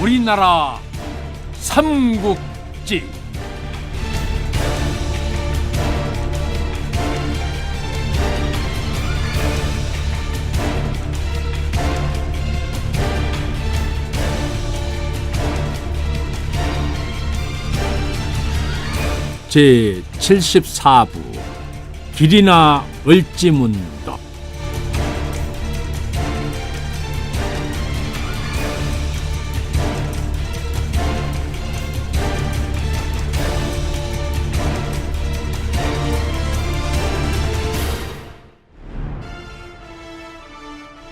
우리나라 삼국지. 제74부 길이나 을지문덕.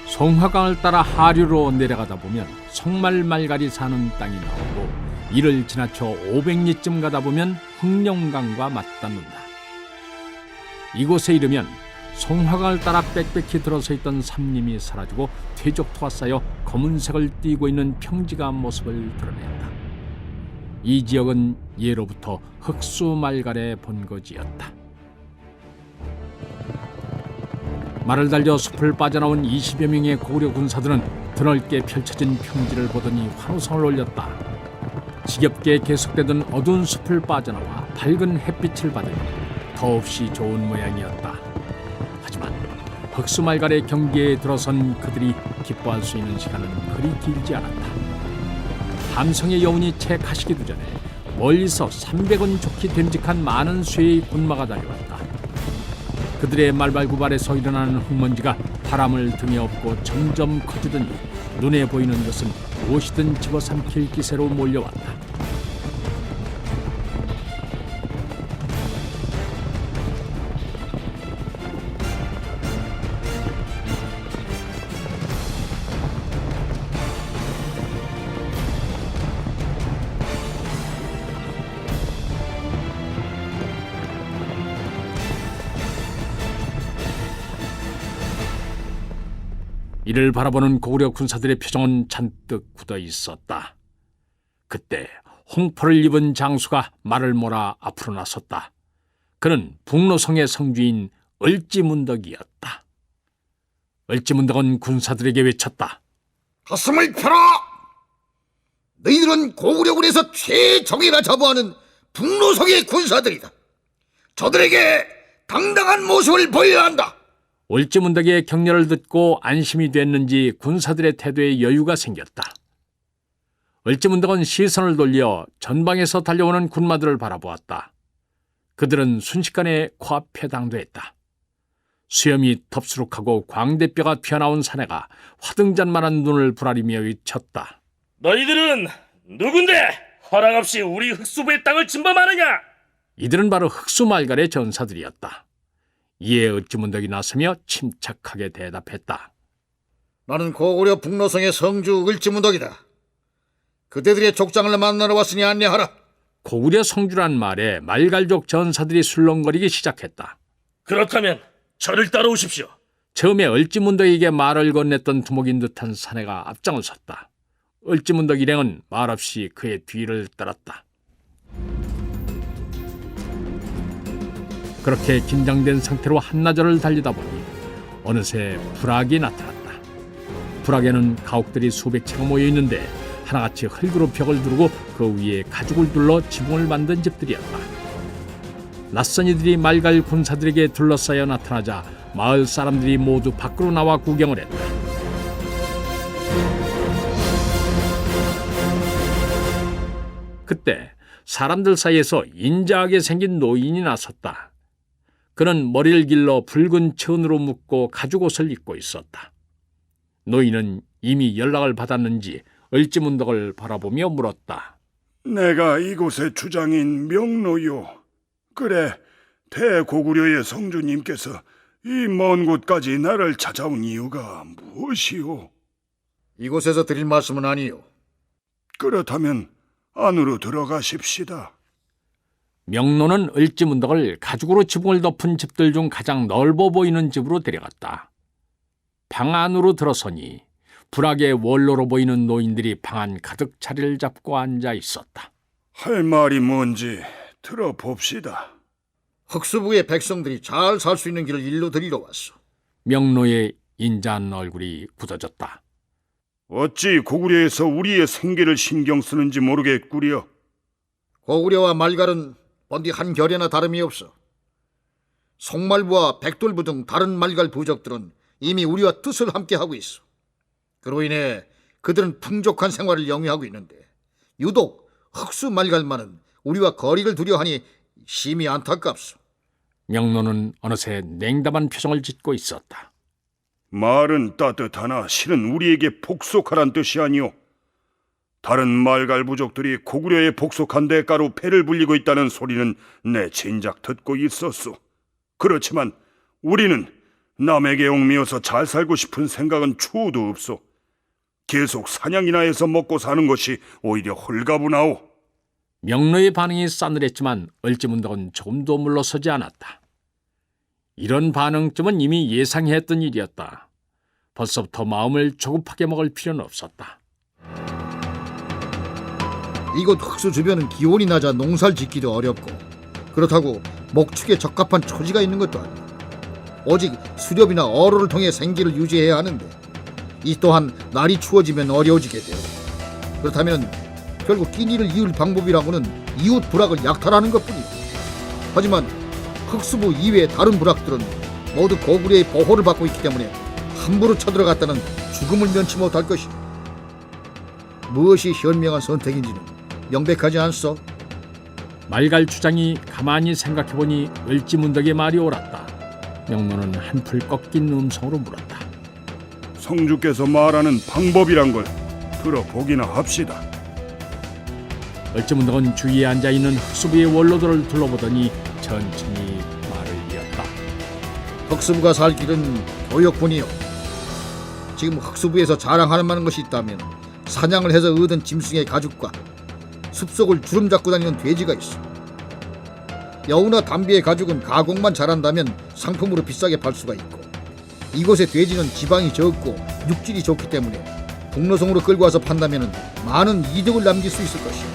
송화강을 따라 하류로 내려가다 보면 송말말갈이 사는 땅이 나오고, 이를 지나쳐 500리쯤 가다 보면 흑룡강과 맞닿는다. 이곳에 이르면 송화강을 따라 빽빽히 들어서 있던 삼림이 사라지고 퇴적토가 쌓여 검은색을 띠고 있는 평지가 모습을 드러낸다. 이 지역은 예로부터 흑수말갈의 본거지였다. 말을 달려 숲을 빠져나온 20여 명의 고구려 군사들은 드넓게 펼쳐진 평지를 보더니 환호성을 올렸다. 지겹게 계속되던 어두운 숲을 빠져나와 밝은 햇빛을 받으니 더없이 좋은 모양이었다. 하지만 흑수말갈의 경계에 들어선 그들이 기뻐할 수 있는 시간은 그리 길지 않았다. 함성의 여운이 채 가시기도 전에 멀리서 300은 좋게 됨직한 많은 수의 군마가 달려왔다. 그들의 말발굽발에서 일어나는 흙먼지가 바람을 등에 업고 점점 커지더니 눈에 보이는 것은 무엇이든 집어삼킬 기세로 몰려왔다. 이를 바라보는 고구려 군사들의 표정은 잔뜩 굳어 있었다. 그때 홍포를 입은 장수가 말을 몰아 앞으로 나섰다. 그는 북노성의 성주인 을지문덕이었다. 을지문덕은 군사들에게 외쳤다. 가슴을 펴라! 너희들은 고구려군에서 최정예가 자부하는 북노성의 군사들이다. 저들에게 당당한 모습을 보여야 한다. 을지문덕의 격려를 듣고 안심이 됐는지 군사들의 태도에 여유가 생겼다. 을지문덕은 시선을 돌려 전방에서 달려오는 군마들을 바라보았다. 그들은 순식간에 코앞에 당도했다. 수염이 덥수룩하고 광대뼈가 튀어나온 사내가 화등잔만한 눈을 부라리며 외쳤다. 너희들은 누군데 허락 없이 우리 흑수부의 땅을 침범하느냐? 이들은 바로 흑수말갈의 전사들이었다. 이에 을지문덕이 나서며 침착하게 대답했다. 나는 고구려 북노성의 성주 을지문덕이다. 그대들의 족장을 만나러 왔으니 안내하라. 고구려 성주란 말에 말갈족 전사들이 술렁거리기 시작했다. 그렇다면 저를 따라오십시오. 처음에 을지문덕에게 말을 건넸던 두목인 듯한 사내가 앞장을 섰다. 을지문덕 일행은 말없이 그의 뒤를 따랐다. 그렇게 긴장된 상태로 한나절을 달리다 보니 어느새 불악이 나타났다. 불악에는 가옥들이 수백 채가 모여 있는데 하나같이 흙으로 벽을 두르고 그 위에 가죽을 둘러 지붕을 만든 집들이었다. 낯선 이들이 말갈 군사들에게 둘러싸여 나타나자 마을 사람들이 모두 밖으로 나와 구경을 했다. 그때 사람들 사이에서 인자하게 생긴 노인이 나섰다. 그는 머리를 길러 붉은 천으로 묶고 가죽옷을 입고 있었다. 노인은 이미 연락을 받았는지 을지문덕을 바라보며 물었다. 내가 이곳의 주장인 명노요. 그래, 대고구려의 성주님께서 이 먼 곳까지 나를 찾아온 이유가 무엇이오? 이곳에서 드릴 말씀은 아니요. 그렇다면 안으로 들어가십시다. 명노는 을지문덕을 가죽으로 지붕을 덮은 집들 중 가장 넓어 보이는 집으로 데려갔다. 방 안으로 들어서니 불악의 원로로 보이는 노인들이 방 안 가득 자리를 잡고 앉아 있었다. 할 말이 뭔지 들어봅시다. 흑수부의 백성들이 잘 살 수 있는 길을 일로 드리러 왔소. 명노의 인자한 얼굴이 굳어졌다. 어찌 고구려에서 우리의 생계를 신경 쓰는지 모르겠구려. 고구려와 말갈은 번디 한 결에나 다름이 없어. 송말부와 백돌부 등 다른 말갈 부족들은 이미 우리와 뜻을 함께 하고 있어. 그로 인해 그들은 풍족한 생활을 영위하고 있는데 유독 흑수 말갈만은 우리와 거리를 두려하니 심히 안타깝소. 명노는 어느새 냉담한 표정을 짓고 있었다. 말은 따뜻하나 실은 우리에게 복속하란 뜻이 아니오. 다른 말갈 부족들이 고구려에 복속한 대가로 패를 불리고 있다는 소리는 내 진작 듣고 있었소. 그렇지만 우리는 남에게 옥미어서 잘 살고 싶은 생각은 추호도 없소. 계속 사냥이나 해서 먹고 사는 것이 오히려 홀가분하오. 명노의 반응이 싸늘했지만 을지문덕은 조금도 물러서지 않았다. 이런 반응쯤은 이미 예상했던 일이었다. 벌써부터 마음을 조급하게 먹을 필요는 없었다. 이곳 흑수 주변은 기온이 낮아 농사를 짓기도 어렵고 그렇다고 목축에 적합한 초지가 있는 것도 아니고 오직 수렵이나 어로를 통해 생기를 유지해야 하는데 이 또한 날이 추워지면 어려워지게 되고 그렇다면 결국 끼니를 이을 방법이라고는 이웃 부락을 약탈하는 것뿐이고 하지만 흑수부 이외의 다른 부락들은 모두 고구려의 보호를 받고 있기 때문에 함부로 쳐들어갔다는 죽음을 면치 못할 것이고 무엇이 현명한 선택인지는 명백하지 않소. 말갈 주장이 가만히 생각해보니 을지문덕의 말이 옳았다. 명노는 한풀 꺾인 음성으로 물었다. 성주께서 말하는 방법이란 걸 들어보기나 합시다. 을지문덕은 주위에 앉아있는 흑수부의 원로들을 둘러보더니 천천히 말을 이었다. 흑수부가 살 길은 교역뿐이요. 지금 흑수부에서 자랑할 만한 것이 있다면 사냥을 해서 얻은 짐승의 가죽과 숲속을 주름 잡고 다니는 돼지가 있어. 여우나 담비의 가죽은 가공만 잘한다면 상품으로 비싸게 팔 수가 있고 이곳의 돼지는 지방이 적고 육질이 좋기 때문에 북노성으로 끌고 와서 판다면 많은 이득을 남길 수 있을 것이야.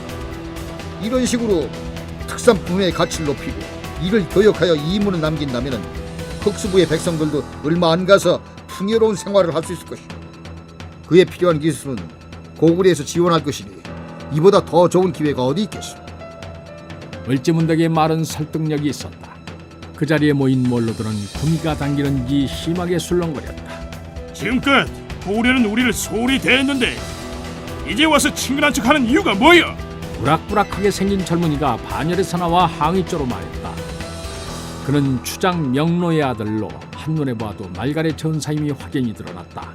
이런 식으로 특산품의 가치를 높이고 이를 교역하여 이문을 남긴다면 흑수부의 백성들도 얼마 안 가서 풍요로운 생활을 할 수 있을 것이야. 그에 필요한 기술은 고구려에서 지원할 것이니 이보다 더 좋은 기회가 어디 있겠어. 을지문덕의 말은 설득력이 있었다. 그 자리에 모인 원로들은 구미가 당기는지 심하게 술렁거렸다. 지금껏 고구려는 우리를 소홀히 대했는데 이제 와서 친근한 척하는 이유가 뭐야? 우락부락하게 생긴 젊은이가 반열에서 나와 항의조로 말했다. 그는 추장 명노의 아들로 한눈에 봐도 말갈의 전사임이 확연히 드러났다.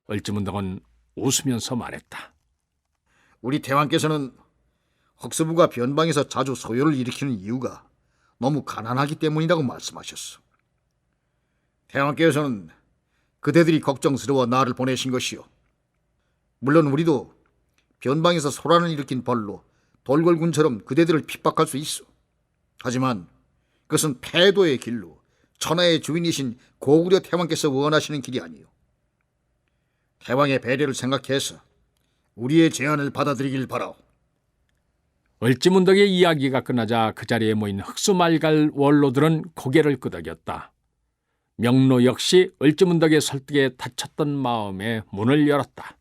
을지문덕은 웃으면서 말했다. 우리 대왕께서는 흑수부가 변방에서 자주 소요를 일으키는 이유가 너무 가난하기 때문이라고 말씀하셨어. 대왕께서는 그대들이 걱정스러워 나를 보내신 것이요. 물론 우리도 변방에서 소란을 일으킨 벌로 돌궐군처럼 그대들을 핍박할 수 있어. 하지만 그것은 패도의 길로 천하의 주인이신 고구려 태왕께서 원하시는 길이 아니요. 태왕의 배려를 생각해서 우리의 제안을 받아들이길 바라오. 을지문덕의 이야기가 끝나자 그 자리에 모인 흑수말갈 원로들은 고개를 끄덕였다. 명노 역시 을지문덕의 설득에 다쳤던 마음에 문을 열었다.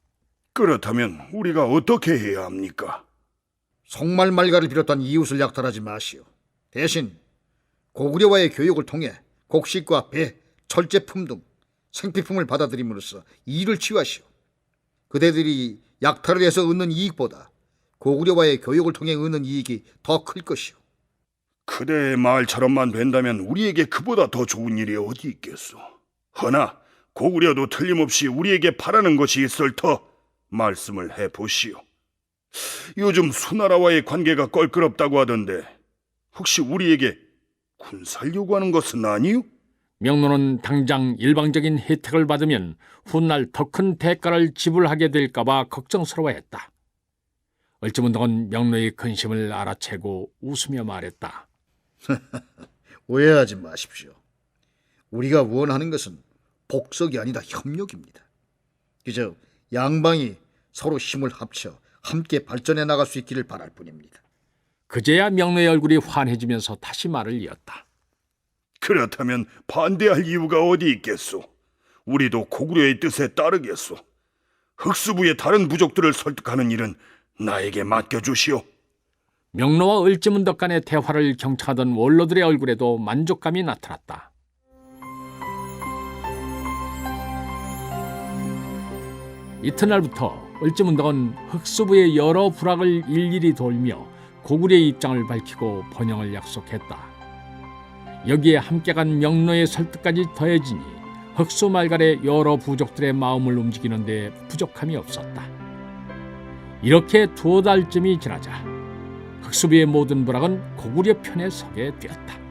그렇다면 우리가 어떻게 해야 합니까? 송말말가를 비롯한 이웃을 약탈하지 마시오. 대신 고구려와의 교역을 통해 곡식과 배, 철제품 등 생필품을 받아들임으로써 이를 취하시오. 그대들이 약탈을 해서 얻는 이익보다 고구려와의 교역을 통해 얻는 이익이 더 클 것이오. 그대의 말처럼만 된다면 우리에게 그보다 더 좋은 일이 어디 있겠소. 허나 고구려도 틀림없이 우리에게 바라는 것이 있을 터 말씀을 해보시오. 요즘 수나라와의 관계가 껄끄럽다고 하던데 혹시 우리에게 군사를 요구하는 것은 아니오? 명노는 당장 일방적인 혜택을 받으면 훗날 더 큰 대가를 지불하게 될까 봐 걱정스러워했다. 을지문덕은 명로의 근심을 알아채고 웃으며 말했다. 오해하지 마십시오. 우리가 원하는 것은 복속이 아니다 협력입니다. 그저 양방이 서로 힘을 합쳐 함께 발전해 나갈 수 있기를 바랄 뿐입니다. 그제야 명로의 얼굴이 환해지면서 다시 말을 이었다. 그렇다면 반대할 이유가 어디 있겠소? 우리도 고구려의 뜻에 따르겠소. 흑수부의 다른 부족들을 설득하는 일은 나에게 맡겨주시오. 명로와 을지문덕 간의 대화를 경청하던 원로들의 얼굴에도 만족감이 나타났다. 이튿날부터 을지문덕은 흑수부의 여러 부락을 일일이 돌며 고구려의 입장을 밝히고 번영을 약속했다. 여기에 함께 간 명로의 설득까지 더해지니 흑수 말갈의 여러 부족들의 마음을 움직이는 데 부족함이 없었다. 이렇게 두어 달쯤이 지나자 흑수부의 모든 부락은 고구려 편에 서게 되었다.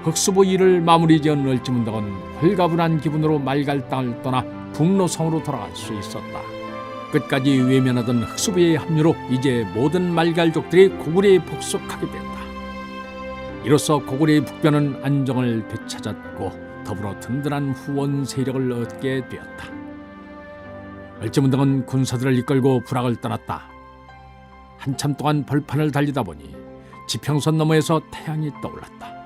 흑수부 일을 마무리 지은 을지문덕은 홀가분한 기분으로 말갈 땅을 떠나 북로성으로 돌아갈 수 있었다. 끝까지 외면하던 흑수부의 합류로 이제 모든 말갈족들이 고구려에 복속하게 됐다. 이로써 고구려의 북변은 안정을 되찾았고 더불어 든든한 후원 세력을 얻게 되었다. 을지문덕은 군사들을 이끌고 부락을 떠났다. 한참 동안 벌판을 달리다 보니 지평선 너머에서 태양이 떠올랐다.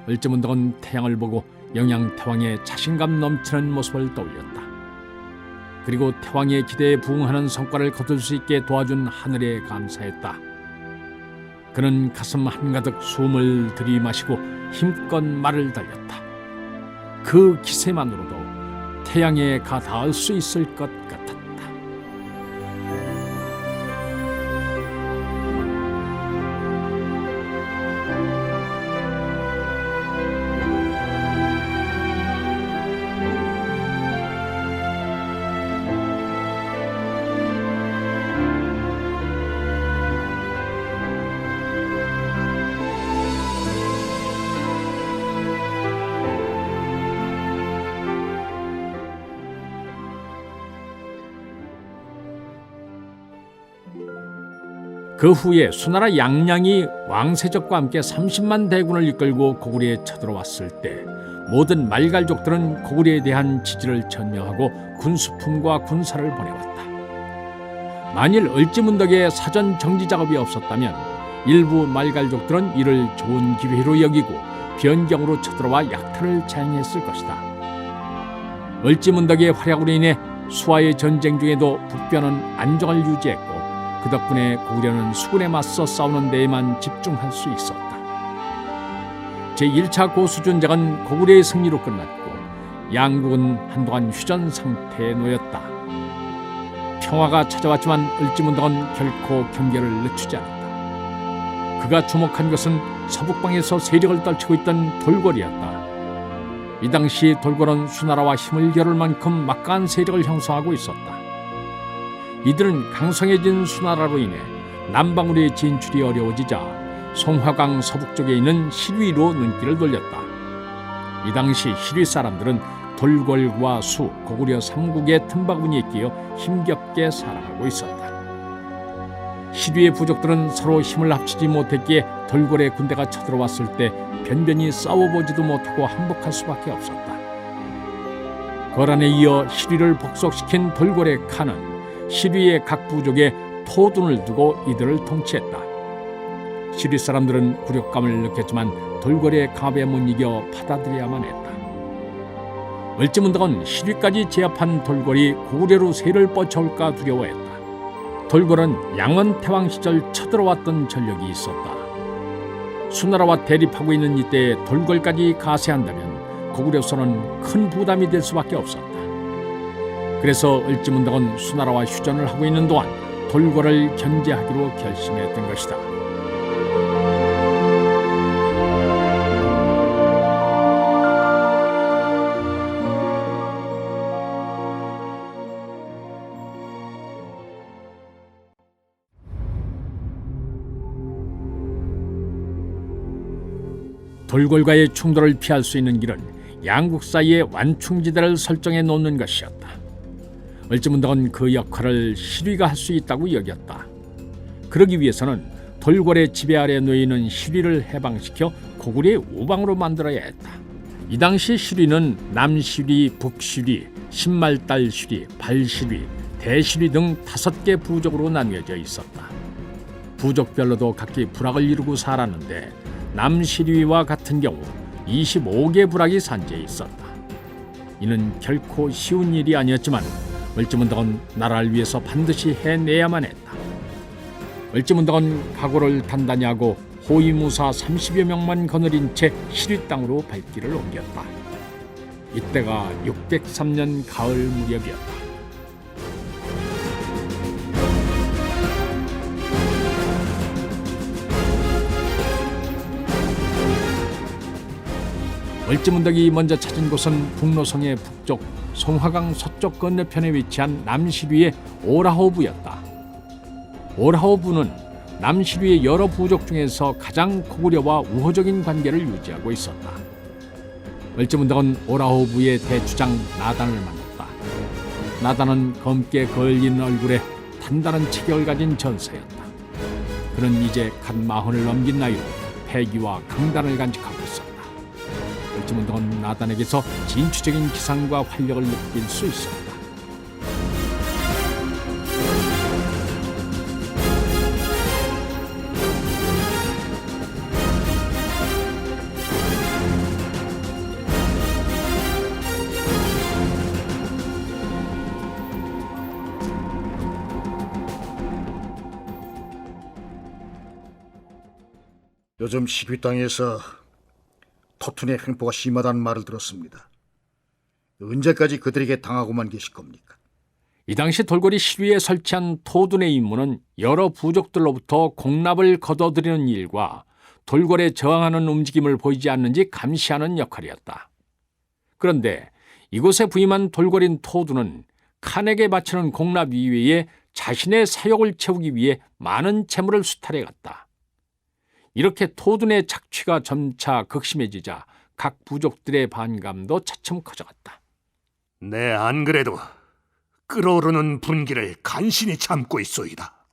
을지문덕은 태양을 보고 영양태왕의 자신감 넘치는 모습을 떠올렸다. 그리고 태왕의 기대에 부응하는 성과를 거둘 수 있게 도와준 하늘에 감사했다. 그는 가슴 한가득 숨을 들이마시고 힘껏 말을 달렸다. 그 기세만으로도 태양에 가 닿을 수 있을 것 같았다. 그 후에 수나라 양양이 왕세적과 함께 30만 대군을 이끌고 고구려에 쳐들어왔을 때 모든 말갈족들은 고구려에 대한 지지를 전명하고 군수품과 군사를 보내왔다. 만일 을지문덕의 사전 정지 작업이 없었다면 일부 말갈족들은 이를 좋은 기회로 여기고 변경으로 쳐들어와 약탈을 자행했을 것이다. 을지문덕의 활약으로 인해 수하의 전쟁 중에도 북변은 안정을 유지했고 그 덕분에 고구려는 수군에 맞서 싸우는 데에만 집중할 수 있었다. 제1차 고수준작은 고구려의 승리로 끝났고 양국은 한동안 휴전 상태에 놓였다. 평화가 찾아왔지만 을지문덕은 결코 경계를 늦추지 않았다. 그가 주목한 것은 서북방에서 세력을 떨치고 있던 돌궐이었다. 이 당시 돌궐은 수나라와 힘을 겨룰 만큼 막강한 세력을 형성하고 있었다. 이들은 강성해진 수나라로 인해 남방으로의 진출이 어려워지자 송화강 서북쪽에 있는 실위로 눈길을 돌렸다. 이 당시 실위 사람들은 돌궐과 수, 고구려 3국의 틈바구니에 끼어 힘겹게 살아가고 있었다. 실위의 부족들은 서로 힘을 합치지 못했기에 돌궐의 군대가 쳐들어왔을 때 변변히 싸워보지도 못하고 항복할 수밖에 없었다. 거란에 이어 실위를 복속시킨 돌궐의 칸은 실위의 각 부족에 토둔을 두고 이들을 통치했다. 실위 사람들은 굴욕감을 느꼈지만 돌궐의 강압에 못 이겨 받아들여야만 했다. 을지문덕은 실위까지 제압한 돌궐이 고구려로 세를 뻗쳐올까 두려워했다. 돌궐은 양언태왕 시절 쳐들어왔던 전력이 있었다. 수나라와 대립하고 있는 이때에 돌궐까지 가세한다면 고구려서는 큰 부담이 될 수밖에 없었다. 그래서 을지문덕은 수나라와 휴전을 하고 있는 동안 돌궐을 견제하기로 결심했던 것이다. 돌궐과의 충돌을 피할 수 있는 길은 양국 사이에 완충지대를 설정해 놓는 것이었다. 을지문덕은 그 역할을 시리가 할 수 있다고 여겼다. 그러기 위해서는 돌궐의 지배 아래 놓이는 시리를 해방시켜 고구려의 우방으로 만들어야 했다. 이 당시 시리는 남시리, 북시리, 신말달시리, 발시리, 대시리 등 5개 부족으로 나뉘어져 있었다. 부족별로도 각기 부락을 이루고 살았는데 남시리와 같은 경우 25개 부락이 산재해 있었다. 이는 결코 쉬운 일이 아니었지만 을지문덕은 나라를 위해서 반드시 해내야만 했다. 을지문덕은 각오를 단단히 하고 호위무사 30여 명만 거느린 채 시리 땅으로 발길을 옮겼다. 이때가 603년 가을 무렵이었다. 을지문덕이 먼저 찾은 곳은 북노성의 북쪽 송화강 서쪽 건너편에 위치한 남시류의 오라호부였다. 오라호부는 남시류의 여러 부족 중에서 가장 고구려와 우호적인 관계를 유지하고 있었다. 을지문덕은 오라호부의 대주장 나단을 만났다. 나단은 검게 걸린 얼굴에 단단한 체격을 가진 전사였다. 그는 이제 갓 40을 넘긴 나이로 패기와 강단을 간직하고 있었다. 을지문덕은 나단에게서 진취적인 기상과 활력을 느낄 수 있었다. 요즘 시귀 땅에서 토툰의 횡포가 심하다는 말을 들었습니다. 언제까지 그들에게 당하고만 계실 겁니까? 이 당시 돌궐이 시위에 설치한 토둔의 임무는 여러 부족들로부터 공납을 거둬들이는 일과 돌궐에 저항하는 움직임을 보이지 않는지 감시하는 역할이었다. 그런데 이곳에 부임한 돌궐인 토둔은 칸에게 바치는 공납 이외에 자신의 사욕을 채우기 위해 많은 재물을 수탈해 갔다. 이렇게 토둔의 착취가 점차 극심해지자 각 부족들의 반감도 차츰 커져갔다. 네, 안 그래도 끓어오르는 분기를 간신히 참고 있소이다.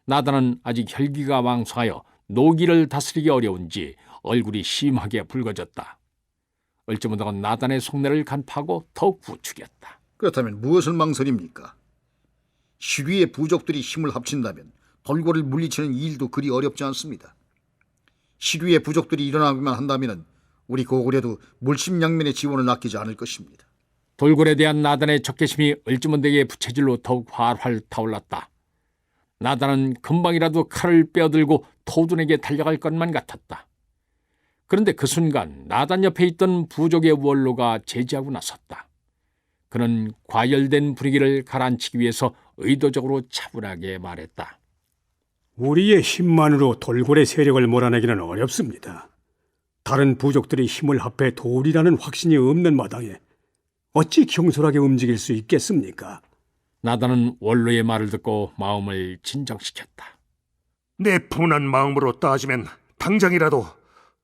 나단은 아직 혈기가 왕성하여 노기를 다스리기 어려운지 얼굴이 심하게 붉어졌다. 을지문덕은 나단의 속내를 간파하고 더욱 부추겼다. 그렇다면 무엇을 망설입니까? 시리의 부족들이 힘을 합친다면 돌궐을 물리치는 일도 그리 어렵지 않습니다. 시리의 부족들이 일어나기만 한다면 우리 고구려도 물심양면의 지원을 아끼지 않을 것입니다. 돌궐에 대한 나단의 적개심이 을지문덕의 부채질로 더욱 활활 타올랐다. 나단은 금방이라도 칼을 빼어들고 토둔에게 달려갈 것만 같았다. 그런데 그 순간 나단 옆에 있던 부족의 원로가 제지하고 나섰다. 그는 과열된 분위기를 가라앉히기 위해서 의도적으로 차분하게 말했다. 우리의 힘만으로 돌궐의 세력을 몰아내기는 어렵습니다. 다른 부족들이 힘을 합해 도리라는 확신이 없는 마당에 어찌 경솔하게 움직일 수 있겠습니까? 나단은 원로의 말을 듣고 마음을 진정시켰다. 내 분한 마음으로 따지면 당장이라도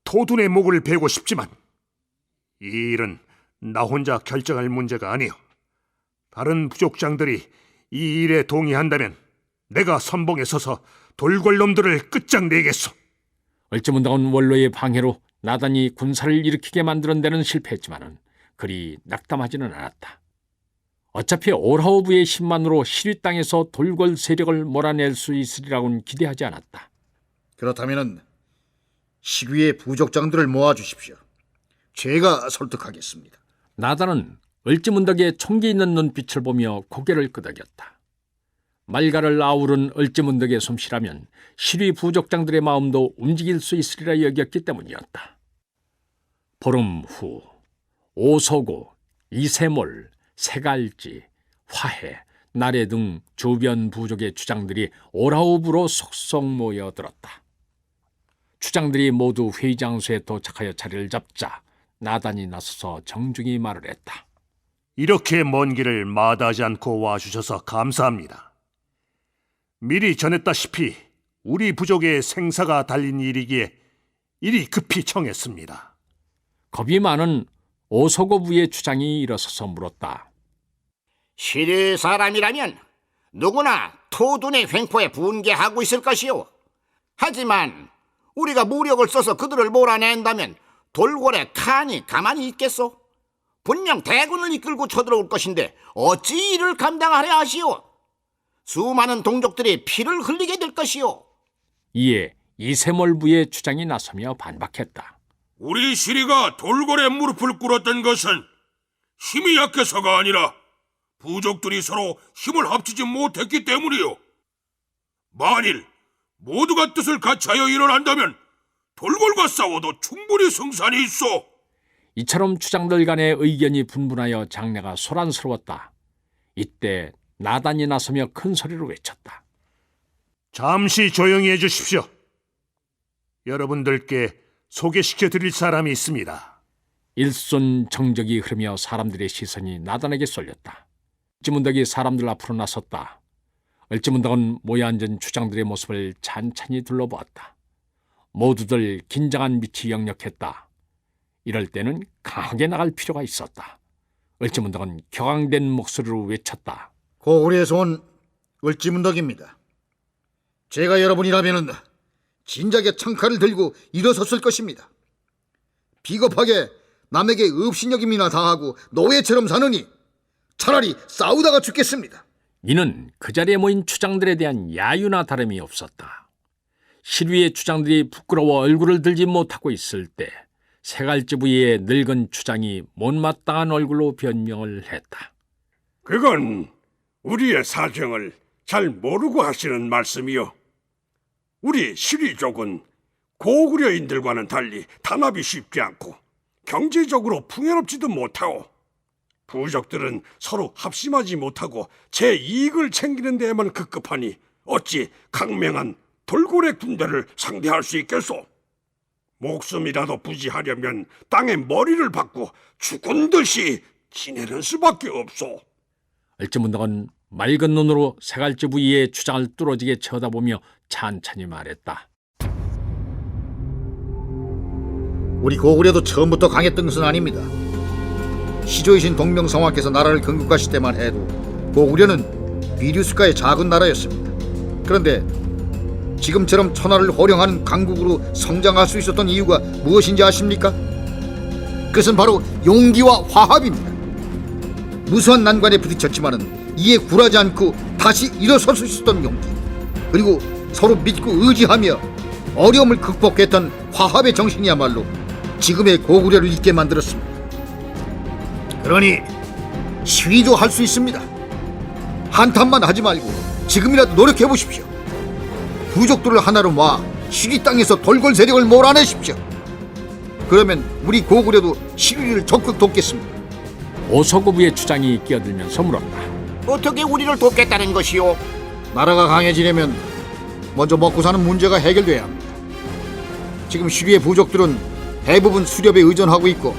토둔의 목을 베고 싶지만 이 일은 나 혼자 결정할 문제가 아니오. 다른 부족장들이 이 일에 동의한다면 내가 선봉에 서서 돌궐놈들을 끝장내겠소. 을지문덕은 원로의 방해로 나단이 군사를 일으키게 만드는 데는 실패했지만은 그리 낙담하지는 않았다. 어차피 오라호부의 힘만으로 시리 땅에서 돌궐 세력을 몰아낼 수 있으리라고는 기대하지 않았다. 그렇다면 시귀의 부족장들을 모아주십시오. 제가 설득하겠습니다. 나단은 을지문덕의 총기 있는 눈빛을 보며 고개를 끄덕였다. 말가를 아우른 을지문덕의 솜씨라면 시리 부족장들의 마음도 움직일 수 있으리라 여겼기 때문이었다. 보름 후 오소고, 이세몰, 세갈지, 화해, 나래 등 주변 부족의 주장들이 오라우부로 속속 모여들었다. 주장들이 모두 회의 장소에 도착하여 자리를 잡자 나단이 나서서 정중히 말을 했다. 이렇게 먼 길을 마다하지 않고 와주셔서 감사합니다. 미리 전했다시피 우리 부족의 생사가 달린 일이기에 이리 급히 청했습니다. 겁이 많은 오소고부의 주장이 일어서서 물었다. 시리 사람이라면 누구나 토둔의 횡포에 분개하고 있을 것이오. 하지만 우리가 무력을 써서 그들을 몰아낸다면 돌고래 칸이 가만히 있겠소? 분명 대군을 이끌고 쳐들어올 것인데 어찌 이를 감당하려 하시오? 수많은 동족들이 피를 흘리게 될 것이오. 이에 이세몰부의 주장이 나서며 반박했다. 우리 시리가 돌고래 무릎을 꿇었던 것은 힘이 약해서가 아니라 부족들이 서로 힘을 합치지 못했기 때문이요. 만일 모두가 뜻을 같이하여 일어난다면 돌골과 싸워도 충분히 승산이 있어. 이처럼 주장들 간의 의견이 분분하여 장내가 소란스러웠다. 이때 나단이 나서며 큰 소리로 외쳤다. 잠시 조용히 해주십시오. 여러분들께 소개시켜 드릴 사람이 있습니다. 일손 정적이 흐르며 사람들의 시선이 나단에게 쏠렸다. 을지문덕이 사람들 앞으로 나섰다. 을지문덕은 모여 앉은 주장들의 모습을 찬찬히 둘러보았다. 모두들 긴장한 빛이 역력했다. 이럴 때는 강하게 나갈 필요가 있었다. 을지문덕은 격앙된 목소리로 외쳤다. 고구려에서 온 을지문덕입니다. 제가 여러분이라면 진작에 창칼을 들고 일어섰을 것입니다. 비겁하게 남에게 업신여김이나 당하고 노예처럼 사느니 차라리 싸우다가 죽겠습니다. 이는 그 자리에 모인 주장들에 대한 야유나 다름이 없었다. 시위의 주장들이 부끄러워 얼굴을 들지 못하고 있을 때 세갈지 부위의 늙은 주장이 못마땅한 얼굴로 변명을 했다. 그건 우리의 사정을 잘 모르고 하시는 말씀이요. 우리 시리족은 고구려인들과는 달리 단합이 쉽지 않고 경제적으로 풍요롭지도 못하고 부족들은 서로 합심하지 못하고 제 이익을 챙기는 데에만 급급하니 어찌 강맹한 돌고래 군대를 상대할 수 있겠소? 목숨이라도 부지하려면 땅에 머리를 박고 죽은 듯이 지내는 수밖에 없소. 을지문덕은 맑은 눈으로 세갈지 부위의 주장을 뚫어지게 쳐다보며 찬찬히 말했다. 우리 고구려도 처음부터 강했던 것은 아닙니다. 시조이신 동명성왕께서 나라를 건국하실 때만 해도 고구려는 비류스가의 작은 나라였습니다. 그런데 지금처럼 천하를 호령하는 강국으로 성장할 수 있었던 이유가 무엇인지 아십니까? 그것은 바로 용기와 화합입니다. 무수한 난관에 부딪혔지만은 이에 굴하지 않고 다시 일어설 수 있었던 용기, 그리고 서로 믿고 의지하며 어려움을 극복했던 화합의 정신이야말로 지금의 고구려를 있게 만들었습니다. 그러니 시위도 할 수 있습니다. 한탄만 하지 말고 지금이라도 노력해 보십시오. 부족들을 하나로 모아 시리 땅에서 돌골 세력을 몰아내십시오. 그러면 우리 고구려도 시리를 적극 돕겠습니다. 오소고부의 주장이 끼어들면서 물었다. 어떻게 우리를 돕겠다는 것이오? 나라가 강해지려면 먼저 먹고 사는 문제가 해결돼야 합니다. 지금 시리의 부족들은 대부분 수렵에 의존하고 있고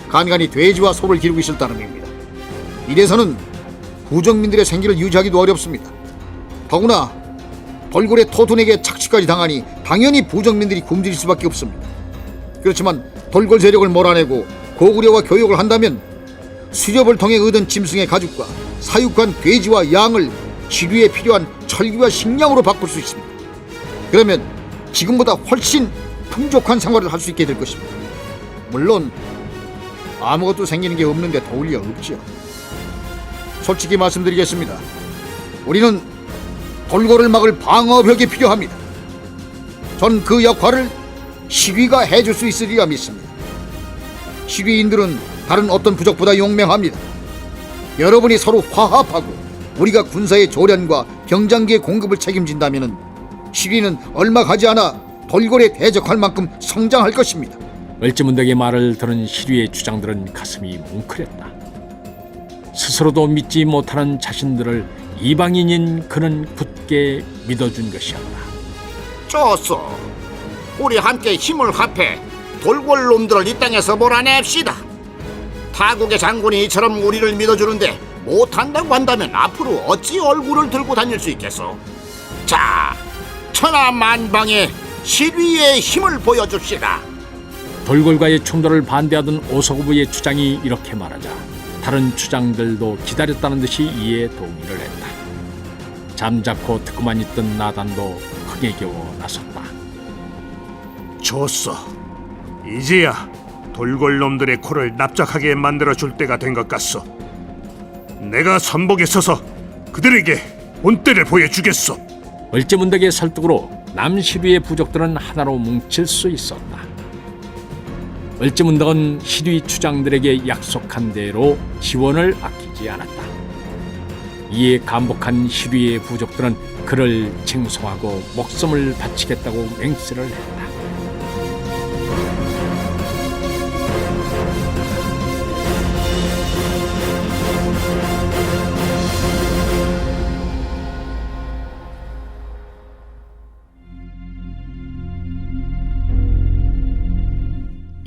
간간히 돼지와 소를 기르고 있을 따름입니다. 이래서는 부족민들의 생계를 유지하기도 어렵습니다. 더구나 돌고래 토둔에게 착취까지 당하니 당연히 부족민들이 굶주릴 수밖에 없습니다. 그렇지만 돌골 세력을 몰아내고 고구려와 교역을 한다면 수렵을 통해 얻은 짐승의 가죽과 사육한 돼지와 양을 시류에 필요한 철기와 식량으로 바꿀 수 있습니다. 그러면 지금보다 훨씬 풍족한 생활을 할 수 있게 될 것입니다. 물론 아무것도 생기는 게 없는데 도울 리 없지요. 솔직히 말씀드리겠습니다. 우리는 돌고를 막을 방어벽이 필요합니다. 전 그 역할을 시위가 해줄 수 있으리라 믿습니다. 시위인들은 다른 어떤 부족보다 용맹합니다. 여러분이 서로 화합하고 우리가 군사의 조련과 병장기의 공급을 책임진다면 시리는 얼마 가지 않아 돌고래에 대적할 만큼 성장할 것입니다. 을지문덕의 말을 들은 시류의 주장들은 가슴이 뭉클했다. 스스로도 믿지 못하는 자신들을 이방인인 그는 굳게 믿어준 것이었다. 좋소. 우리 함께 힘을 합해 돌궐 놈들을 이 땅에서 몰아냅시다. 타국의 장군이 이처럼 우리를 믿어주는데 못한다고 한다면 앞으로 어찌 얼굴을 들고 다닐 수 있겠소? 자, 천하만방에 시위의 힘을 보여줍시다. 돌궐과의 충돌을 반대하던 오소구부의 주장이 이렇게 말하자 다른 주장들도 기다렸다는 듯이 이에 동의를 했다. 잠자코 듣고만 있던 나단도 흥에 겨워 나섰다. 좋소. 이제야 돌궐놈들의 코를 납작하게 만들어줄 때가 된 것 같소. 내가 선복에 서서 그들에게 본때를 보여주겠소. 을지문덕의 설득으로 남시류의 부족들은 하나로 뭉칠 수 있었다. 을지문덕은 시류 주장들에게 약속한 대로 지원을 아끼지 않았다. 이에 감복한 시류의 부족들은 그를 칭송하고 목숨을 바치겠다고 맹세를 했다.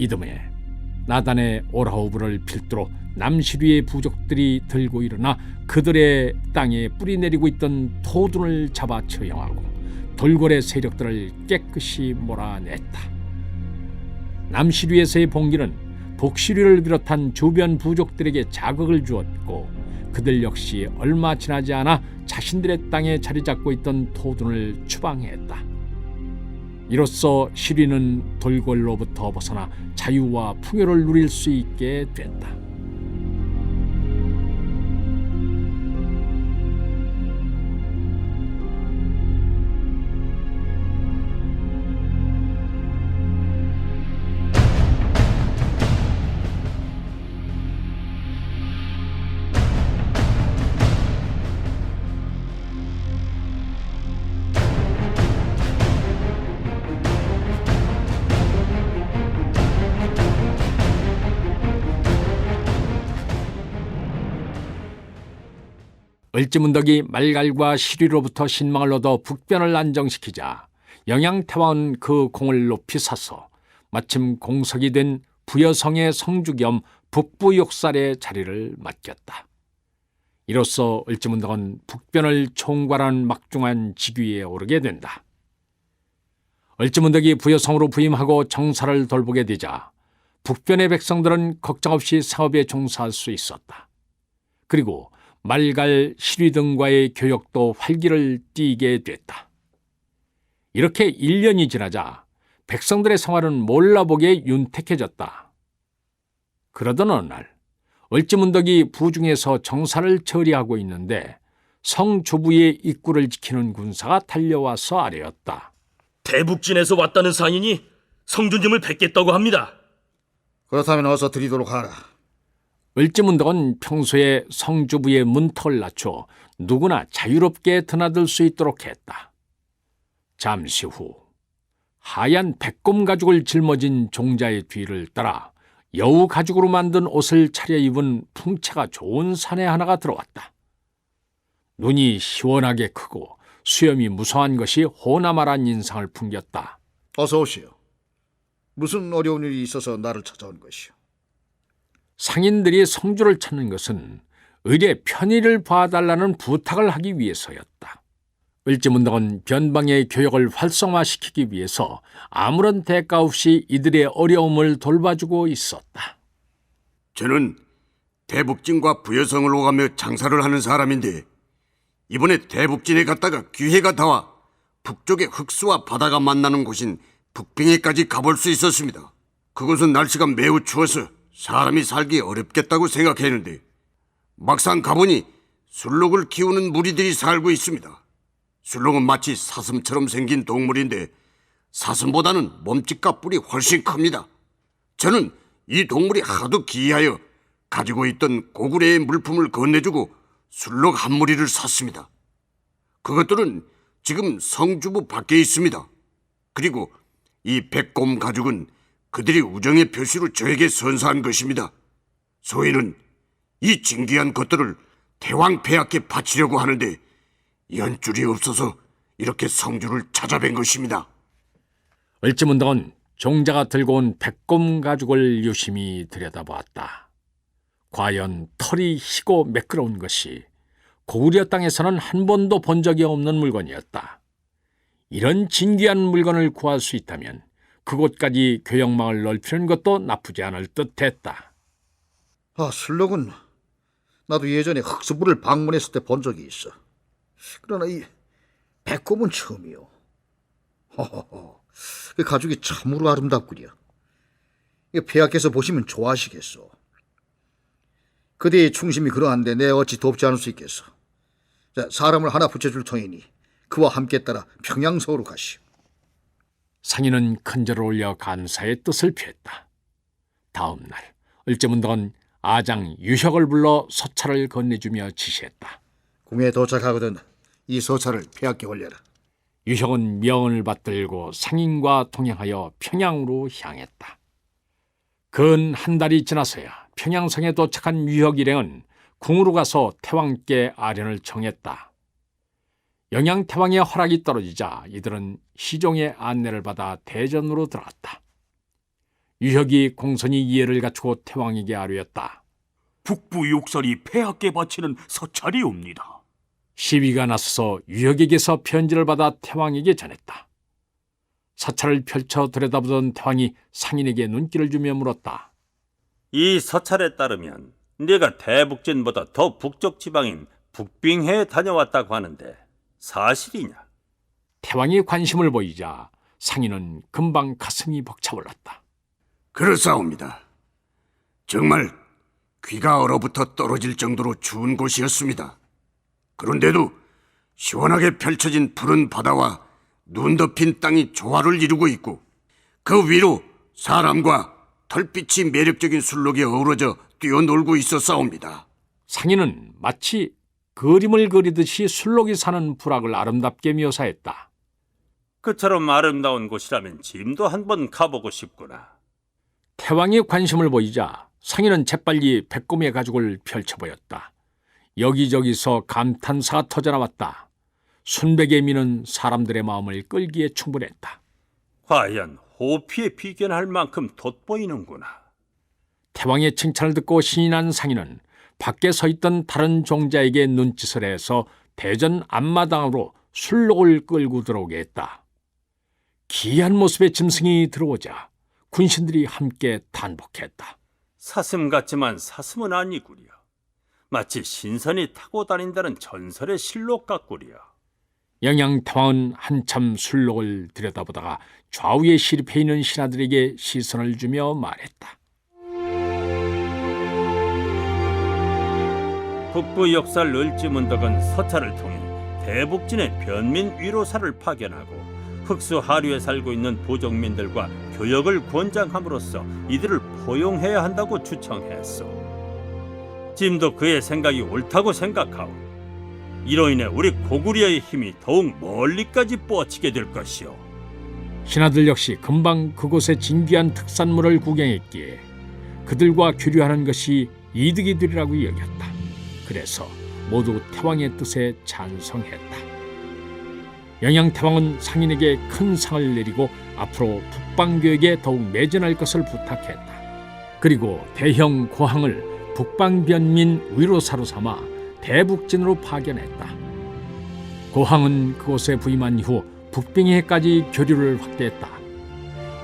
이듬해 나단의 오라오브를 필두로 남시류의 부족들이 들고 일어나 그들의 땅에 뿌리 내리고 있던 토둔을 잡아 처형하고 돌궐의 세력들을 깨끗이 몰아냈다. 남시류에서의 봉기는 북시류를 비롯한 주변 부족들에게 자극을 주었고 그들 역시 얼마 지나지 않아 자신들의 땅에 자리 잡고 있던 토둔을 추방했다. 이로써 시리는 돌궐로부터 벗어나 자유와 풍요를 누릴 수 있게 됐다. 을지문덕이 말갈과 시리로부터 신망을 얻어 북변을 안정시키자 영양태왕은 그 공을 높이 사서 마침 공석이 된 부여성의 성주 겸 북부 욕살의 자리를 맡겼다. 이로써 을지문덕은 북변을 총괄하는 막중한 직위에 오르게 된다. 을지문덕이 부여성으로 부임하고 정사를 돌보게 되자 북변의 백성들은 걱정 없이 사업에 종사할 수 있었다. 그리고 말갈, 시리 등과의 교역도 활기를 띠게 됐다. 이렇게 1년이 지나자 백성들의 생활은 몰라보게 윤택해졌다. 그러던 어느 날 을지문덕이 부중에서 정사를 처리하고 있는데 성주부의 입구를 지키는 군사가 달려와서 아뢰었다. 대북진에서 왔다는 상인이 성주님을 뵙겠다고 합니다. 그렇다면 어서 드리도록 하라. 을지문덕은 평소에 성주부의 문턱을 낮춰 누구나 자유롭게 드나들 수 있도록 했다. 잠시 후 하얀 백곰 가죽을 짊어진 종자의 뒤를 따라 여우 가죽으로 만든 옷을 차려입은 풍채가 좋은 사내 하나가 들어왔다. 눈이 시원하게 크고 수염이 무성한 것이 호나말한 인상을 풍겼다. 어서 오시오. 무슨 어려운 일이 있어서 나를 찾아온 것이오? 상인들이 성주를 찾는 것은 을의 편의를 봐달라는 부탁을 하기 위해서였다. 을지문덕은 변방의 교역을 활성화시키기 위해서 아무런 대가 없이 이들의 어려움을 돌봐주고 있었다. 저는 대북진과 부여성을 오가며 장사를 하는 사람인데 이번에 대북진에 갔다가 기회가 닿아 북쪽의 흑수와 바다가 만나는 곳인 북빙에까지 가볼 수 있었습니다. 그곳은 날씨가 매우 추워서 사람이 살기 어렵겠다고 생각했는데 막상 가보니 술록을 키우는 무리들이 살고 있습니다. 술록은 마치 사슴처럼 생긴 동물인데 사슴보다는 몸집과 뿔이 훨씬 큽니다. 저는 이 동물이 하도 기이하여 가지고 있던 고구려의 물품을 건네주고 술록 한 무리를 샀습니다. 그것들은 지금 성주부 밖에 있습니다. 그리고 이 백곰 가죽은 그들이 우정의 표시로 저에게 선사한 것입니다. 소인은 이 진귀한 것들을 대왕 폐하께 바치려고 하는데 연줄이 없어서 이렇게 성주를 찾아뵌 것입니다. 을지문덕은 종자가 들고 온 백곰 가죽을 유심히 들여다보았다. 과연 털이 희고 매끄러운 것이 고구려 땅에서는 한 번도 본 적이 없는 물건이었다. 이런 진귀한 물건을 구할 수 있다면 그곳까지 교역망을 넓히는 것도 나쁘지 않을 듯했다. 술록은 나도 예전에 흑수부를 방문했을 때 본 적이 있어. 그러나 이 백곰은 처음이요. 그 가죽이 참으로 아름답구려. 폐하께서 보시면 좋아하시겠소. 그대의 충심이 그러한데 내 어찌 돕지 않을 수 있겠어. 자, 사람을 하나 붙여줄 터이니 그와 함께 따라 평양서로 가시오. 상인은 큰절을 올려 감사의 뜻을 표했다. 다음 날 을제문덕은 아장 유혁을 불러 서찰을 건네주며 지시했다. 궁에 도착하거든 이 서찰을 폐하께 올려라. 유혁은 명을 받들고 상인과 동행하여 평양으로 향했다. 근 한 달이 지나서야 평양성에 도착한 유혁 일행은 궁으로 가서 태왕께 아련을 청했다. 영양 태왕의 허락이 떨어지자 이들은 시종의 안내를 받아 대전으로 들어갔다. 유혁이 공손히 이해를 갖추고 태왕에게 아뢰었다. 북부 욕설이 폐하께 바치는 서찰이옵니다. 시비가 나서서 유혁에게서 편지를 받아 태왕에게 전했다. 서찰을 펼쳐 들여다보던 태왕이 상인에게 눈길을 주며 물었다. 이 서찰에 따르면 네가 대북진보다 더 북쪽 지방인 북빙해에 다녀왔다고 하는데 사실이냐? 태왕이 관심을 보이자 상인은 금방 가슴이 벅차올랐다. 그렇사옵니다. 정말 귀가 얼어붙어 떨어질 정도로 추운 곳이었습니다. 그런데도 시원하게 펼쳐진 푸른 바다와 눈 덮인 땅이 조화를 이루고 있고 그 위로 사람과 털빛이 매력적인 술록이 어우러져 뛰어놀고 있었사옵니다. 상인은 마치 그림을 그리듯이 술록이 사는 부락을 아름답게 묘사했다. 그처럼 아름다운 곳이라면 짐도 한번 가보고 싶구나. 태왕이 관심을 보이자 상인은 재빨리 백곰의 가죽을 펼쳐보였다. 여기저기서 감탄사가 터져나왔다. 순백의 미는 사람들의 마음을 끌기에 충분했다. 과연 호피에 비견할 만큼 돋보이는구나. 태왕의 칭찬을 듣고 신이 난 상인은 밖에 서 있던 다른 종자에게 눈짓을 해서 대전 앞마당으로 술록을 끌고 들어오게 했다. 기이한 모습의 짐승이 들어오자 군신들이 함께 단복했다. 사슴 같지만 사슴은 아니구려. 마치 신선이 타고 다닌다는 전설의 실록 같구려. 영양태왕은 한참 술록을 들여다보다가 좌우에 시립해 있는 신하들에게 시선을 주며 말했다. 북부 역살 을지문덕은 서찰을 통해 대북진의 변민 위로사를 파견하고 흑수 하류에 살고 있는 부족민들과 교역을 권장함으로써 이들을 포용해야 한다고 주청했소. 짐도 그의 생각이 옳다고 생각하오. 이로 인해 우리 고구려의 힘이 더욱 멀리까지 뻗치게 될 것이오. 신하들 역시 금방 그곳의 진귀한 특산물을 구경했기에 그들과 교류하는 것이 이득이 되리라고 여겼다. 그래서 모두 태왕의 뜻에 찬성했다. 영양태왕은 상인에게 큰 상을 내리고 앞으로 북방교역에 더욱 매진할 것을 부탁했다. 그리고 대형 고항을 북방변민 위로사로 삼아 대북진으로 파견했다. 고항은 그곳에 부임한 이후 북빙해까지 교류를 확대했다.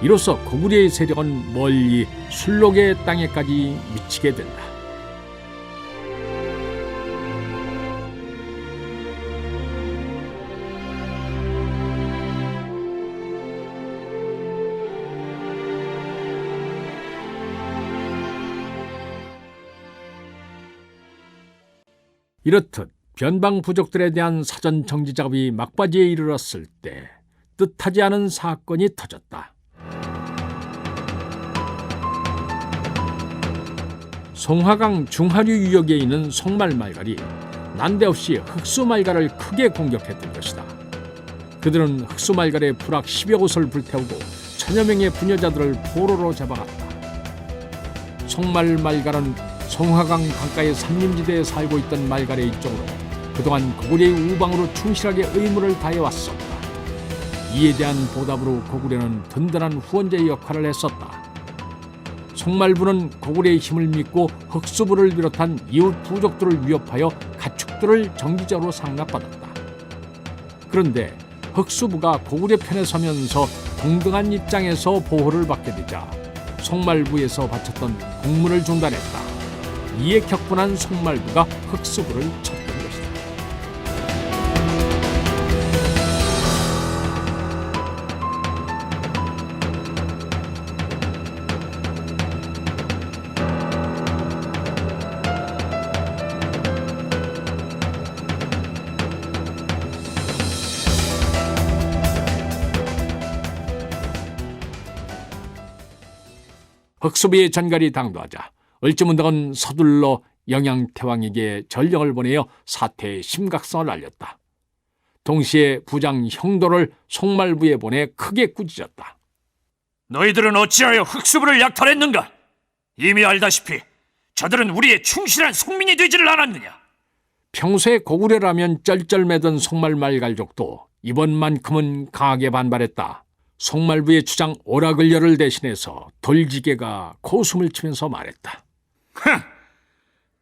이로써 고구려의 세력은 멀리 술록의 땅에까지 미치게 된다. 이렇듯 변방 부족들에 대한 사전 정지 작업이 막바지에 이르렀을 때 뜻하지 않은 사건이 터졌다. 송화강 중하류 유역에 있는 송말 말갈이 난데없이 흑수말갈을 크게 공격했던 것이다. 그들은 흑수말갈의 부락 10여 곳을 불태우고 천여 명의 부녀자들을 포로로 잡아갔다. 송말말갈은 송화강 강가의 산림지대에 살고 있던 말갈의 이쪽으로 그동안 고구려의 우방으로 충실하게 의무를 다해왔었다. 이에 대한 보답으로 고구려는 든든한 후원자의 역할을 했었다. 송말부는 고구려의 힘을 믿고 흑수부를 비롯한 이웃 부족들을 위협하여 가축들을 정기적으로 상납받았다. 그런데 흑수부가 고구려 편에 서면서 동등한 입장에서 보호를 받게 되자 송말부에서 바쳤던 공문을 중단했다. 이에 격분한 송말부가 흑수부를 쳤던 것이다. 흑수부의 전갈이 당도하자 을지문덕은 서둘러 영양태왕에게 전령을 보내어 사태의 심각성을 알렸다. 동시에 부장 형도를 송말부에 보내 크게 꾸짖었다. 너희들은 어찌하여 흑수부를 약탈했는가? 이미 알다시피 저들은 우리의 충실한 속민이 되지를 않았느냐? 평소에 고구려라면 쩔쩔매던 송말말갈족도 이번만큼은 강하게 반발했다. 송말부의 주장 오라글려를 대신해서 돌지게가 코숨을 치면서 말했다.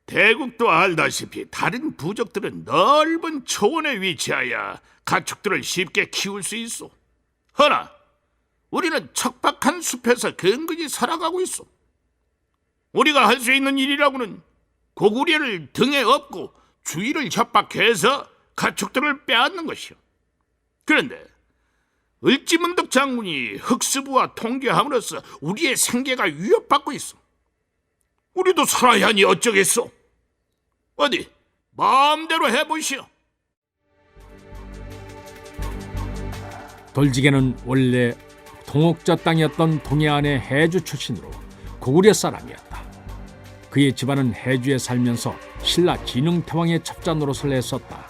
대국도 알다시피 다른 부족들은 넓은 초원에 위치하여 가축들을 쉽게 키울 수 있어. 허나 우리는 척박한 숲에서 근근히 살아가고 있어. 우리가 할 수 있는 일이라고는 고구려를 등에 업고 주위를 협박해서 가축들을 빼앗는 것이오. 그런데 을지문덕 장군이 흑수부와 통계함으로써 우리의 생계가 위협받고 있어. 우리도 살아야 하니 어쩌겠소? 어디 마음대로 해보시오. 돌지게는 원래 동옥저 땅이었던 동해안의 해주 출신으로 고구려 사람이었다. 그의 집안은 해주에 살면서 신라 진흥태왕의 첩자 노릇을 했었다.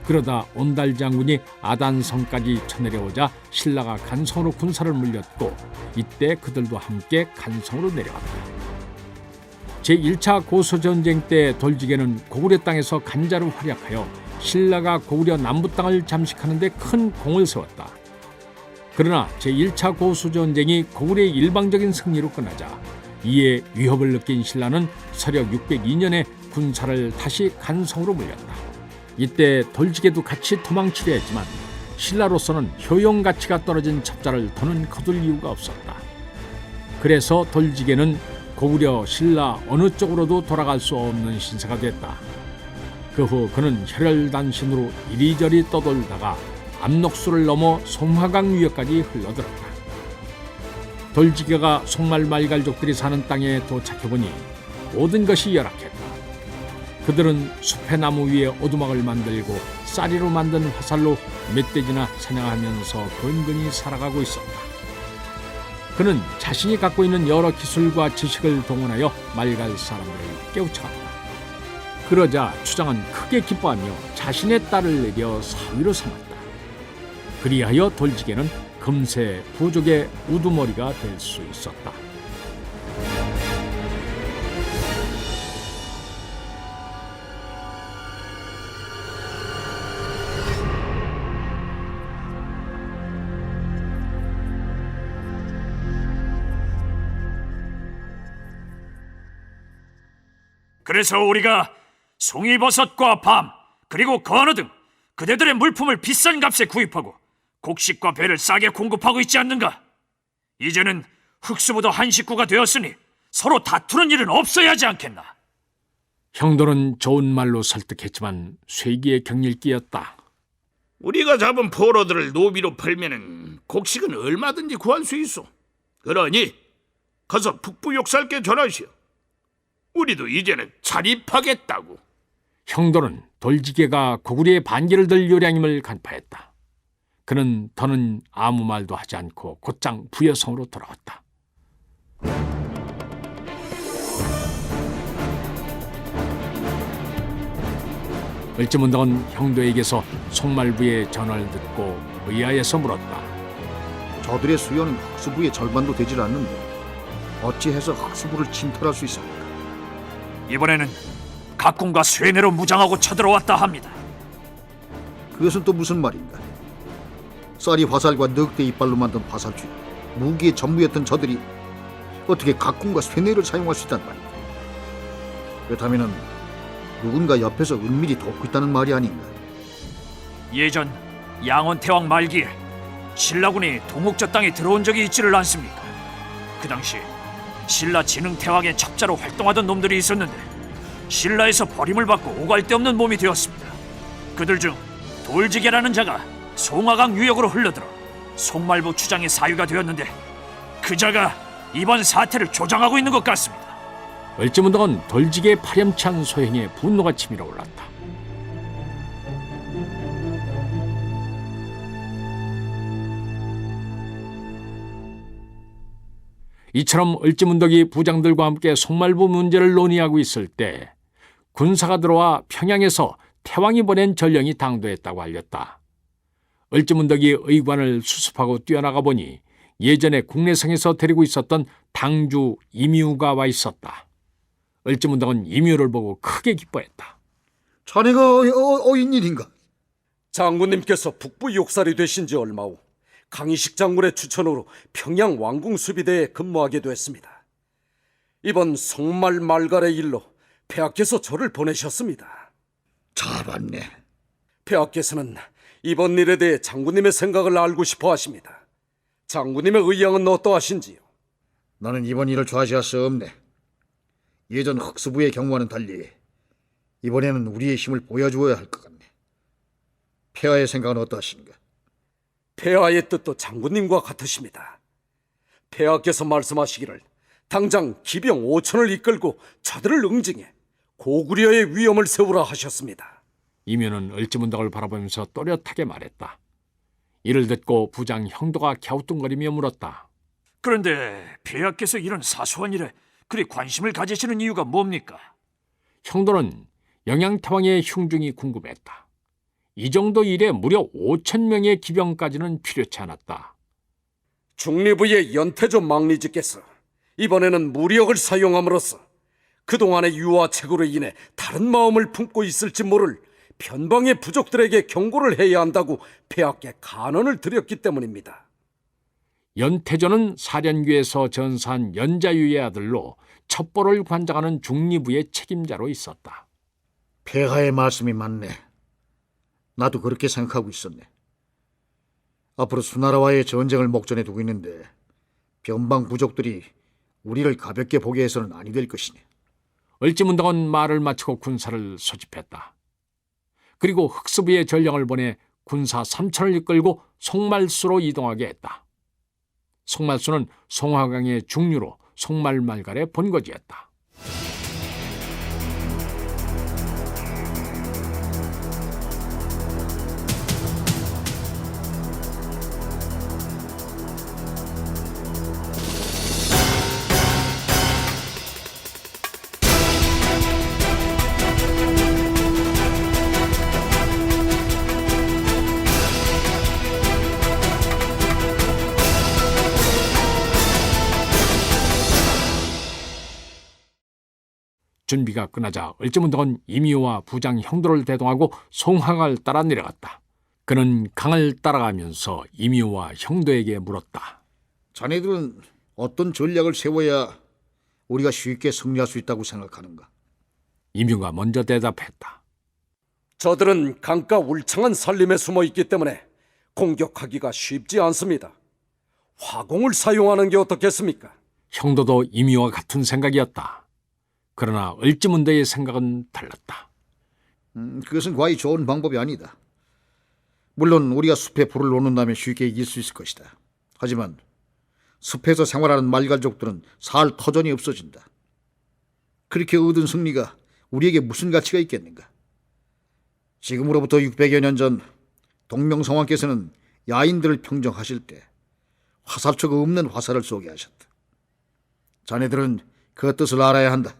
그러다 온달 장군이 아단성까지 쳐내려오자 신라가 간성으로 군사를 물렸고 이때 그들도 함께 간성으로 내려왔다. 제1차 고소전쟁 때 돌지게는 고구려 땅에서 간자로 활약하여 신라가 고구려 남부 땅을 잠식하는 데 큰 공을 세웠다. 그러나 제1차 고소전쟁이 고구려의 일방적인 승리로 끝나자 이에 위협을 느낀 신라는 서력 602년에 군사를 다시 간성으로 물렸다. 이때 돌지게도 같이 도망치려 했지만 신라로서는 효용 가치가 떨어진 첩자를 더는 거둘 이유가 없었다. 그래서 돌지게는 고구려, 신라 어느 쪽으로도 돌아갈 수 없는 신세가 됐다. 그 후 그는 혈혈단신으로 이리저리 떠돌다가 압록수를 넘어 송화강 위역까지 흘러들었다. 돌지게가 송말말갈족들이 사는 땅에 도착해보니 모든 것이 열악했다. 그들은 숲의 나무 위에 오두막을 만들고 쌀이로 만든 화살로 멧돼지나 사냥하면서 근근히 살아가고 있었다. 그는 자신이 갖고 있는 여러 기술과 지식을 동원하여 말갈 사람들을 깨우쳐갔다. 그러자 추장은 크게 기뻐하며 자신의 딸을 내려 사위로 삼았다. 그리하여 돌지게는 금세 부족의 우두머리가 될 수 있었다. 그래서 우리가 송이버섯과 밤 그리고 건어 등 그대들의 물품을 비싼 값에 구입하고 곡식과 배를 싸게 공급하고 있지 않는가? 이제는 흑수부도 한 식구가 되었으니 서로 다투는 일은 없어야 하지 않겠나? 형도는 좋은 말로 설득했지만 쇠기의 경일기였다. 우리가 잡은 포로들을 노비로 팔면은 곡식은 얼마든지 구할 수 있어. 그러니 가서 북부 욕살께 전하시오. 우리도 이제는 자립하겠다고. 형도는 돌지게가 고구려의 반기를 들 요량임을 간파했다. 그는 더는 아무 말도 하지 않고 곧장 부여성으로 돌아왔다. 을지문덕은 형도에게서 송말부의 전화를 듣고 의아해서 물었다. 저들의 수요는 흑수부의 절반도 되질 않는데 어찌해서 흑수부를 침탈할 수 있습니까? 이번에는 각군과 쇠뇌로 무장하고 쳐들어왔다 합니다. 그것은 또 무슨 말인가? 쌀이 화살과 늑대 이빨로 만든 화살쥐, 무기의 전무였던 저들이 어떻게 각군과 쇠뇌를 사용할 수 있단 말인가? 그렇다면 누군가 옆에서 은밀히 돕고 있다는 말이 아닌가? 예전 양원태왕 말기에 신라군이 동옥저 땅에 들어온 적이 있지를 않습니까? 그 당시 신라 진흥태왕의 첩자로 활동하던 놈들이 있었는데 신라에서 버림을 받고 오갈 데 없는 몸이 되었습니다. 그들 중 돌지계라는 자가 송하강 유역으로 흘러들어 송말부 추장의 사유가 되었는데 그 자가 이번 사태를 조장하고 있는 것 같습니다. 을지문덕은 돌지계의 파렴치한 소행에 분노가 치밀어 올랐다. 이처럼 을지문덕이 부장들과 함께 송말부 문제를 논의하고 있을 때 군사가 들어와 평양에서 태왕이 보낸 전령이 당도했다고 알렸다. 을지문덕이 의관을 수습하고 뛰어나가 보니 예전에 국내성에서 데리고 있었던 당주 이미우가 와 있었다. 을지문덕은 이미우를 보고 크게 기뻐했다. 자네가 어인 일인가? 장군님께서 북부 욕살이 되신 지 얼마 후 강희식 장군의 추천으로 평양 왕궁 수비대에 근무하게 됐습니다. 이번 송말 말갈의 일로 폐하께서 저를 보내셨습니다. 잘봤네. 폐하께서는 이번 일에 대해 장군님의 생각을 알고 싶어 하십니다. 장군님의 의향은 어떠하신지요? 나는 이번 일을 좌시할 수 없네. 예전 흑수부의 경우와는 달리 이번에는 우리의 힘을 보여주어야 할 것 같네. 폐하의 생각은 어떠하신가? 폐하의 뜻도 장군님과 같으십니다. 폐하께서 말씀하시기를 당장 기병 5천을 이끌고 저들을 응징해 고구려의 위험을 세우라 하셨습니다. 이미우는 을지문덕을 바라보면서 또렷하게 말했다. 이를 듣고 부장 형도가 갸우뚱거리며 물었다. 그런데 폐하께서 이런 사소한 일에 그리 관심을 가지시는 이유가 뭡니까? 형도는 영양태왕의 흉중이 궁금했다. 이 정도 일에 무려 5천 명의 기병까지는 필요치 않았다. 중리부의 연태조 망리지께서 이번에는 무력을 사용함으로써 그동안의 유화책으로 인해 다른 마음을 품고 있을지 모를 변방의 부족들에게 경고를 해야 한다고 폐하께 간언을 드렸기 때문입니다. 연태조는 사련규에서 전사한 연자유의 아들로 첩보를 관장하는 중리부의 책임자로 있었다. 폐하의 말씀이 맞네. 나도 그렇게 생각하고 있었네. 앞으로 수나라와의 전쟁을 목전에 두고 있는데 변방 부족들이 우리를 가볍게 보게 해서는 아니 될 것이네. 을지문덕은 말을 마치고 군사를 소집했다. 그리고 흑수부의 전령을 보내 군사 3천을 이끌고 송말수로 이동하게 했다. 송말수는 송화강의 중류로 송말말갈의 본거지였다. 준비가 끝나자 을지문덕은 이미호와 부장 형도를 대동하고 송항을 따라 내려갔다. 그는 강을 따라가면서 이미호와 형도에게 물었다. 자네들은 어떤 전략을 세워야 우리가 쉽게 승리할 수 있다고 생각하는가? 이미호가 먼저 대답했다. 저들은 강가 울창한 산림에 숨어 있기 때문에 공격하기가 쉽지 않습니다. 화공을 사용하는 게 어떻겠습니까? 형도도 이미호와 같은 생각이었다. 그러나 을지문덕의 생각은 달랐다. 그것은 과히 좋은 방법이 아니다. 물론 우리가 숲에 불을 놓는다면 쉽게 이길 수 있을 것이다. 하지만 숲에서 생활하는 말갈족들은 살 터전이 없어진다. 그렇게 얻은 승리가 우리에게 무슨 가치가 있겠는가? 지금으로부터 600여 년 전 동명성왕께서는 야인들을 평정하실 때 화살초가 없는 화살을 쏘게 하셨다. 자네들은 그 뜻을 알아야 한다.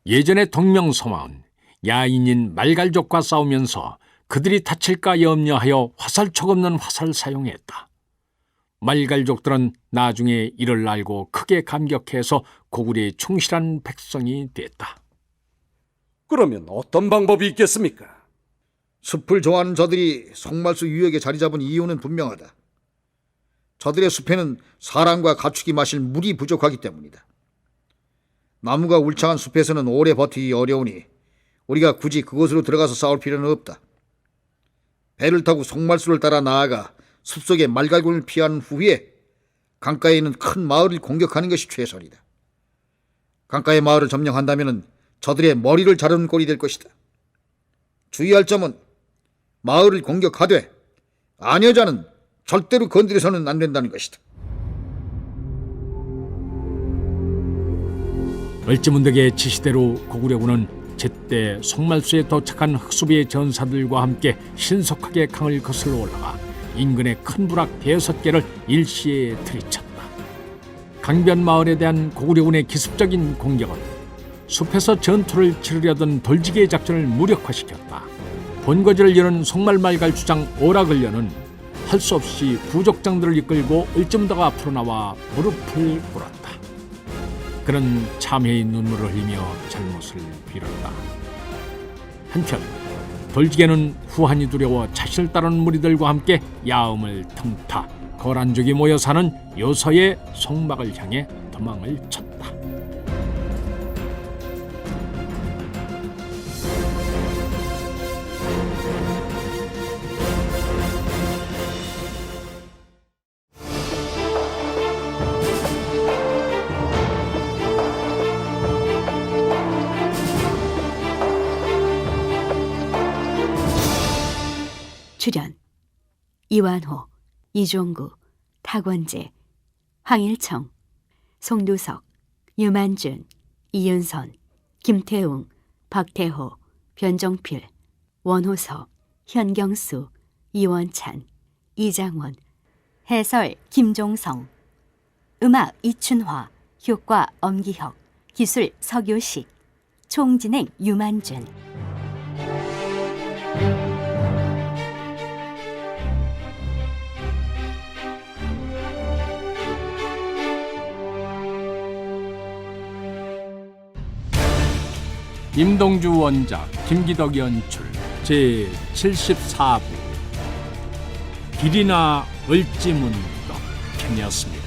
예전의 동명성왕은 야인인 말갈족과 싸우면서 그들이 다칠까 염려하여 화살촉 없는 화살을 사용했다. 말갈족들은 나중에 이를 알고 크게 감격해서 고구려의 충실한 백성이 됐다. 그러면 어떤 방법이 있겠습니까? 숲을 좋아하는 저들이 송말수 유역에 자리 잡은 이유는 분명하다. 저들의 숲에는 사람과 가축이 마실 물이 부족하기 때문이다. 나무가 울창한 숲에서는 오래 버티기 어려우니 우리가 굳이 그곳으로 들어가서 싸울 필요는 없다. 배를 타고 송말수를 따라 나아가 숲속의 말갈군을 피한 후에 강가에 있는 큰 마을을 공격하는 것이 최선이다. 강가의 마을을 점령한다면 저들의 머리를 자르는 꼴이 될 것이다. 주의할 점은 마을을 공격하되 아녀자는 절대로 건드려서는 안 된다는 것이다. 을지문덕의 지시대로 고구려군은 제때 송말수에 도착한 흑수비의 전사들과 함께 신속하게 강을 거슬러 올라가 인근의 큰 부락 5개를 일시에 들이쳤다. 강변 마을에 대한 고구려군의 기습적인 공격은 숲에서 전투를 치르려던 돌지기의 작전을 무력화시켰다. 본거지를 여는 송말말갈 주장 오락을려는 할 수 없이 부족장들을 이끌고 을지문덕 앞으로 나와 무릎을 꿇었다. 그는 참회의 눈물을 흘리며 잘못을 빌었다. 한편 돌지개는 후한이 두려워 자신을 따르는 무리들과 함께 야음을 틈타 거란족이 모여 사는 요서의 송막을 향해 도망을 쳤다. 출연 이완호, 이종구, 탁원재, 황일청, 송두석, 유만준, 이윤선, 김태웅, 박태호, 변종필, 원호서, 현경수, 이원찬, 이장원. 해설 김종성. 음악 이춘화. 효과 엄기혁. 기술 서교식. 총진행 유만준. 임동주 원작, 김기덕 연출, 제74부 길이나 을지문덕 편이었습니다.